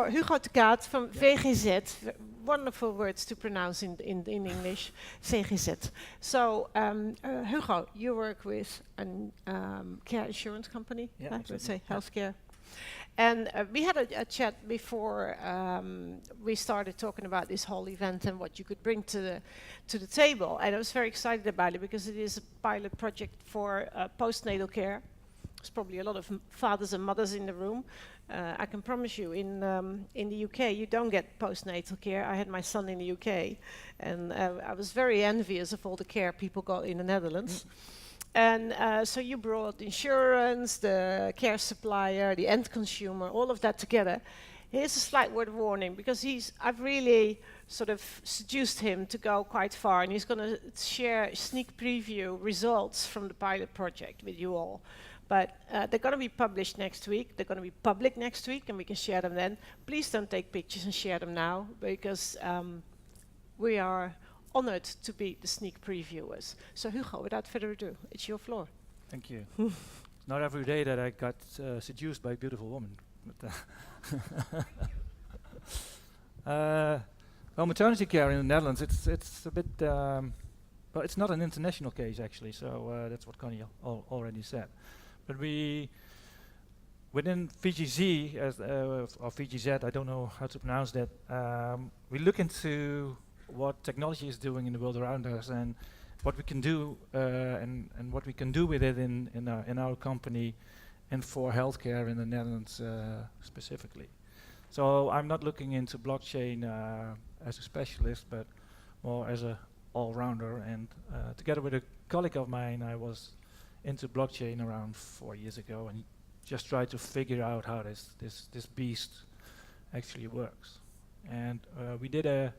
Hugo Te Kaat from VGZ. Wonderful words to pronounce in English, VGZ. So, Hugo, you work with a care insurance company, I would say, healthcare. And we had a chat before we started talking about this whole event and what you could bring to the table. And I was very excited about it because it is a pilot project for postnatal care. There's probably a lot of fathers and mothers in the room. I can promise you, in the UK, you don't get postnatal care. I had my son in the UK, and I was very envious of all the care people got in the Netherlands. And so you brought insurance, the care supplier, the end consumer, all of that together. Here's a slight word of warning, because I've really sort of seduced him to go quite far, and he's going to share sneak preview results from the pilot project with you all. But they're going to be published next week. They're going to be public next week, and we can share them then. Please don't take pictures and share them now, because we are honored to be the sneak previewers. So Hugo, without further ado, it's your floor. Thank you. It's not every day that I got seduced by a beautiful woman. But well, maternity care in the Netherlands, it's a bit, well, it's not an international case actually, so that's what Connie already said. But within VGZ, or VGZ, I don't know how to pronounce that, we look into what technology is doing in the world around us and what we can do and what we can do with it in our company and for healthcare in the Netherlands specifically. So I'm not looking into blockchain as a specialist, but more as an all-rounder. And together with a colleague of mine, I was into blockchain around 4 years ago and just tried to figure out how this beast actually works. And we did a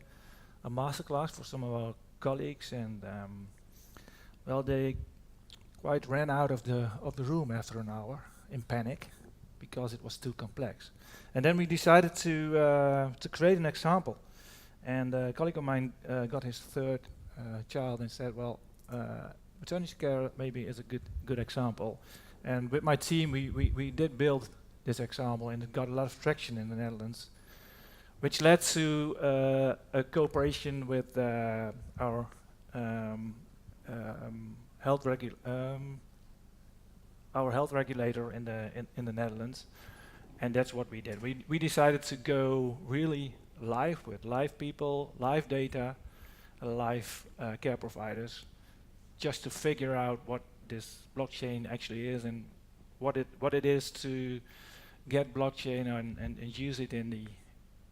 masterclass for some of our colleagues, and well, they quite ran out of the room after an hour in panic because it was too complex. And then we decided to create an example. And a colleague of mine got his third child and said, well, maternity care maybe is a good example. And with my team, we did build this example, and it got a lot of traction in the Netherlands, which led to a cooperation with our health regulator in the Netherlands, and that's what we did. We decided to go really live with live people, live data, live care providers, just to figure out what this blockchain actually is and what it is to get blockchain and use it in the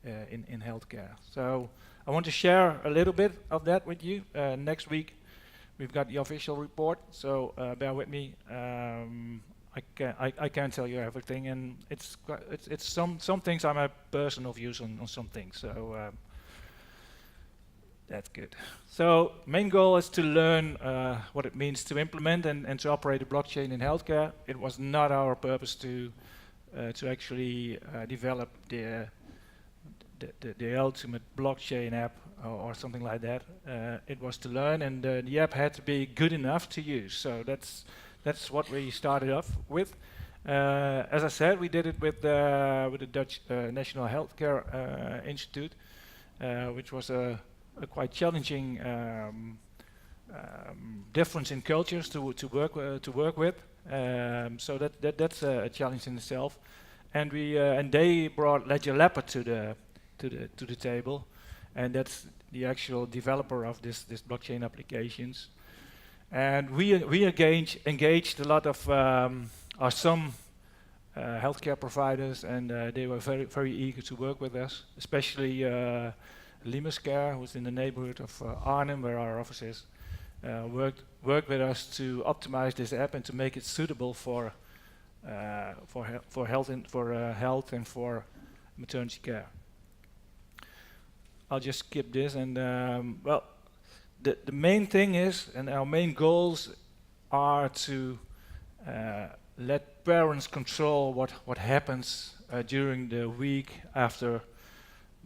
in healthcare. So I want to share a little bit of that with you. Next week we've got the official report, so bear with me. I can't tell you everything, and it's some things are my personal views on some things. So that's good. So main goal is to learn what it means to implement and to operate a blockchain in healthcare. It was not our purpose to actually develop the ultimate blockchain app or something like that. It was to learn, and the app had to be good enough to use. So that's what we started off with. As I said, we did it with the Dutch National Healthcare Institute, which was a quite challenging difference in cultures to work with. So that's a challenge in itself. And they brought Ledger Leopard to the table, and that's the actual developer of this blockchain applications. And we engaged a lot of some healthcare providers, and they were very eager to work with us, especially Limerscare, who's in the neighborhood of Arnhem, where our office is, worked with us to optimize this app and to make it suitable for health and for maternity care. I'll just skip this, and well, the main thing is, and our main goals are to let parents control what happens during the week after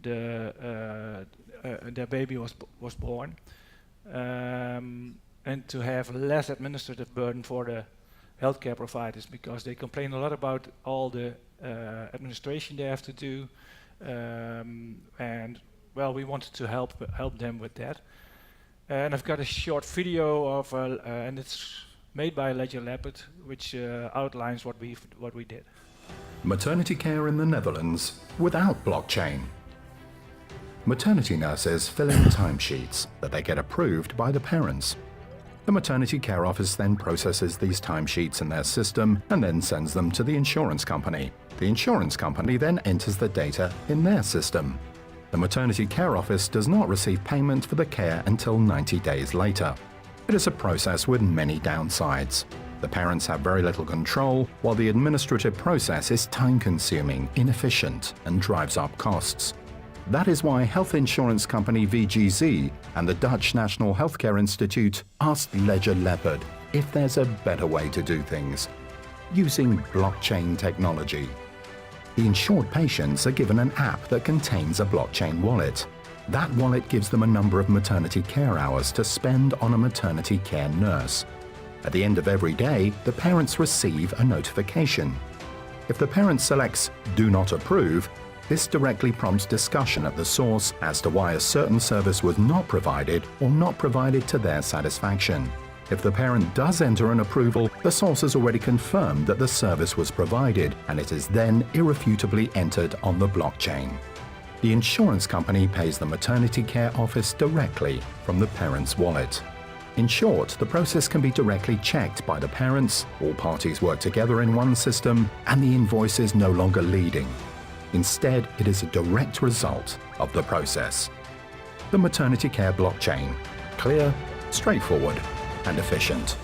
their baby was born, and to have less administrative burden for the healthcare providers, because they complain a lot about all the administration they have to do, and well, we wanted to help them with that. And I've got a short video of, and it's made by Ledger Leopard, which outlines what we did. Maternity care in the Netherlands without blockchain. Maternity nurses fill in timesheets that they get approved by the parents. The maternity care office then processes these timesheets in their system and then sends them to the insurance company. The insurance company then enters the data in their system. The maternity care office does not receive payment for the care until 90 days later. It is a process with many downsides. The parents have very little control, while the administrative process is time-consuming, inefficient, and drives up costs. That is why health insurance company VGZ and the Dutch National Healthcare Institute asked Ledger Leopard if there's a better way to do things, using blockchain technology. The insured patients are given an app that contains a blockchain wallet. That wallet gives them a number of maternity care hours to spend on a maternity care nurse. At the end of every day, the parents receive a notification. If the parent selects "Do not approve," this directly prompts discussion at the source as to why a certain service was not provided or not provided to their satisfaction. If the parent does enter an approval, the source has already confirmed that the service was provided, and it is then irrefutably entered on the blockchain. The insurance company pays the maternity care office directly from the parent's wallet. In short, the process can be directly checked by the parents, all parties work together in one system, and the invoice is no longer leading. Instead, it is a direct result of the process. The maternity care blockchain. Clear, straightforward, and efficient.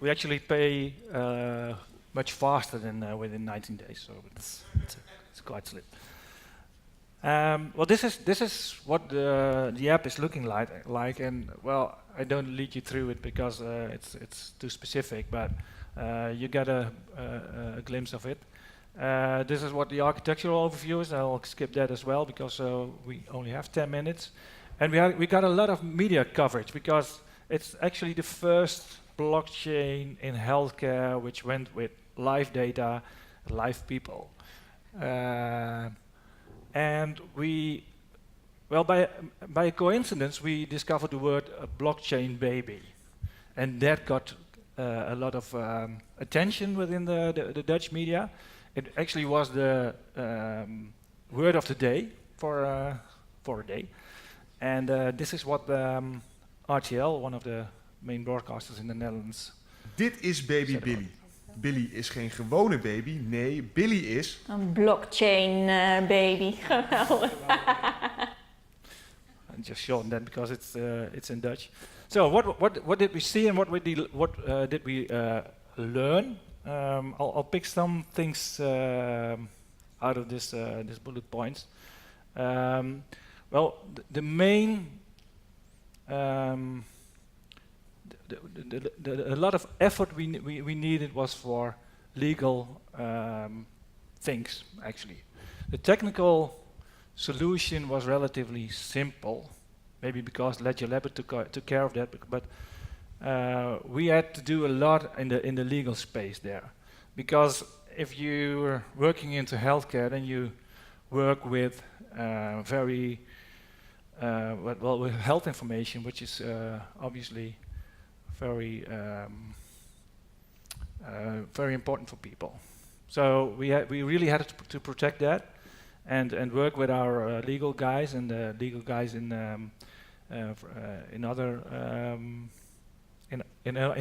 We actually pay much faster than within 19 days, so it's quite slick. Well, this is what the app is looking like, and well, I don't lead you through it because it's too specific, but you get a glimpse of it. This is what the architectural overview is. I'll skip that as well because we only have 10 minutes. And we got a lot of media coverage because it's actually the first blockchain in healthcare which went with live data, live people. And by coincidence, we discovered the word blockchain baby. And that got a lot of attention within the Dutch media. It actually was the word of the day for a day. And this is what RTL, one of the main broadcasters in the Netherlands. Dit is baby Billy. Billy is geen gewone baby, nee, Billy is... Een blockchain baby. Geweldig. And just shorten that because it's in Dutch. So what did we see and what did we learn? I'll pick some things out of this bullet points. Well, the main a lot of effort we needed was for legal things, actually. The technical solution was relatively simple, maybe because Ledger Leopard took care of that, but we had to do a lot in the legal space there. Because if you're working into healthcare, then you work with with health information, which is obviously very important for people. So we really had to protect that and work with our legal guys and the legal guys in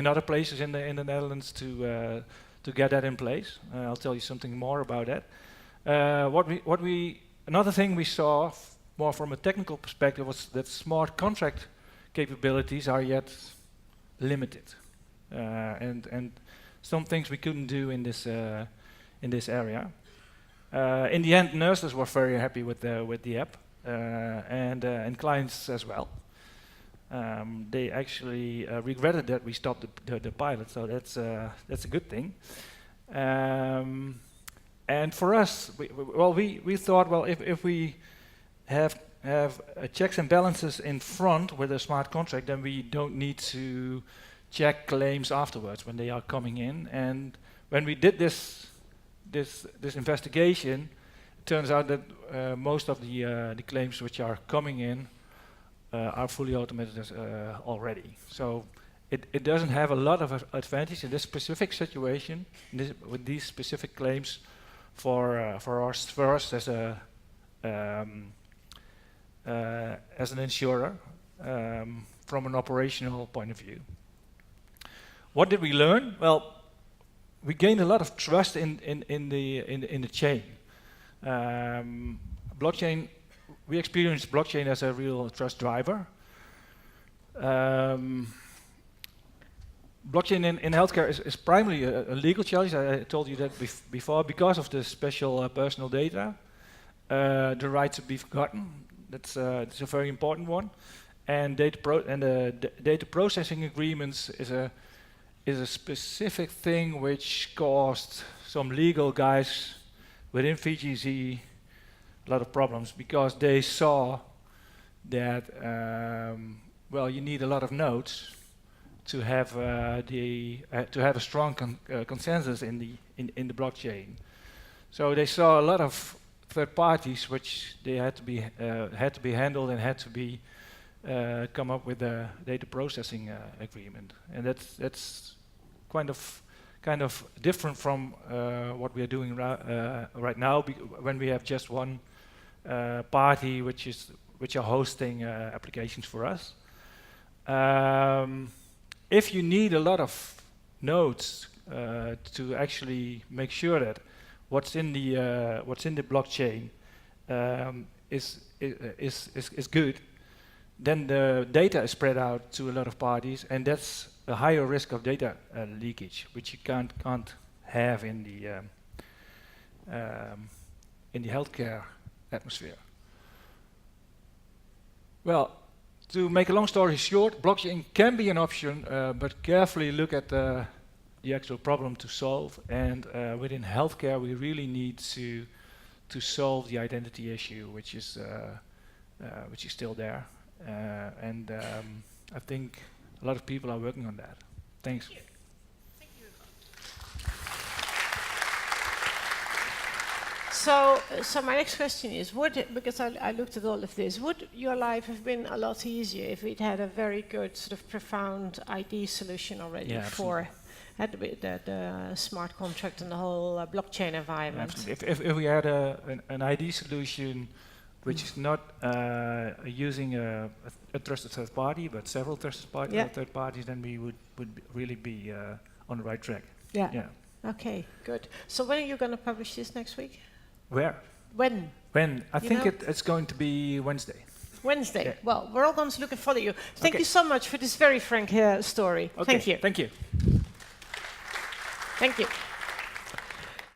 other places in the Netherlands to get that in place. I'll tell you something more about that. Another thing we saw more from a technical perspective was that smart contract capabilities are yet limited, and some things we couldn't do in this area. In the end, nurses were very happy with the app, and clients as well. They actually regretted that we stopped the pilot, so that's a good thing. And for us, we thought, well, if we have checks and balances in front with a smart contract, then we don't need to check claims afterwards when they are coming in. And when we did this investigation, it turns out that most of the claims which are coming in are fully automated already. So it doesn't have a lot of advantage in this specific situation, with these specific claims for us as an insurer from an operational point of view. What did we learn? Well, we gained a lot of trust in the chain. Blockchain. We experienced blockchain as a real trust driver. Blockchain in healthcare is primarily a legal challenge. I told you that before, because of the special personal data, the right to be forgotten. It's a very important one. And data processing agreements is a specific thing which caused some legal guys within VGZ a lot of problems, because they saw that well, you need a lot of nodes to have a strong consensus in the blockchain. So they saw a lot of third parties which they had to be handled and had to be come up with a data processing agreement, and that's kind of different from what we are doing right now, when we have just one party which are hosting applications for us. If you need a lot of nodes to actually make sure that what's in the blockchain is good, then the data is spread out to a lot of parties, and that's a higher risk of data leakage, which you can't have in the healthcare atmosphere. Well, to make a long story short, blockchain can be an option, but carefully look at the actual problem to solve. And within healthcare, we really need to solve the identity issue, which is still there. And I think a lot of people are working on that. Thanks. Thank you. So my next question is, because I looked at all of this, would your life have been a lot easier if it had a very good sort of profound ID solution already for the smart contract and the whole blockchain environment? If we had an ID solution which is not using a trusted third party, but several trusted third parties, then we would really be on the right track. Yeah. Okay, good. So when are you going to publish this next week? Where? When? I think it's going to be Wednesday. Wednesday. Yeah. Well, we're all going to look and follow you. Thank you so much for this very frank story. Okay. Thank you. Thank you. Thank you.